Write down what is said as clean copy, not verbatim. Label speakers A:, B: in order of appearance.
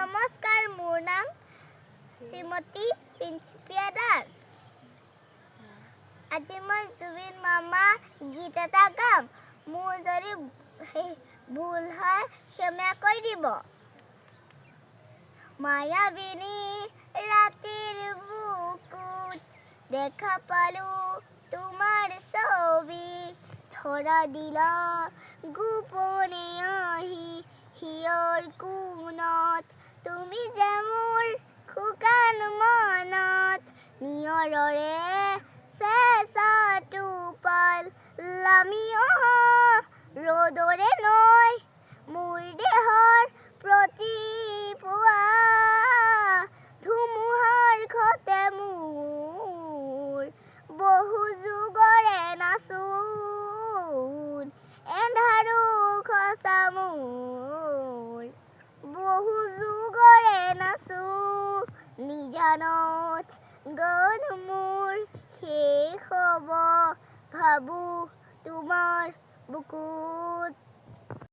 A: নমস্কাৰ, মোৰ নাম শ্ৰীমতী প্ৰিন্সিপিয়া দাস। আজি মই জুবিন মামা গীত এটা গাম। মোৰ যদি ভুল হয় ক্ষমা কৰি দিব। মায়াবিনী ৰাতিৰ বুকুত দেখা পালো তোমাৰ ছবি, ধৰা দিলা গোপনে আহি হিয়ৰ কোণত, তুমি যে মোৰ শুকান মনত নিয়ৰৰে চেঁচা টোপাল লামি অহা ৰ'দৰে নৈ, মোৰ দেহৰ প্ৰতি পুৱা ধুমুহাৰ ঘটে মোৰ বহু যুগৰে নাচোন, এন্ধাৰো খচা মোৰ বহু যুগৰে নাচো, নিজানত গান মোৰ শেষ হ'ব, ভাবো তোমাৰ বুকুত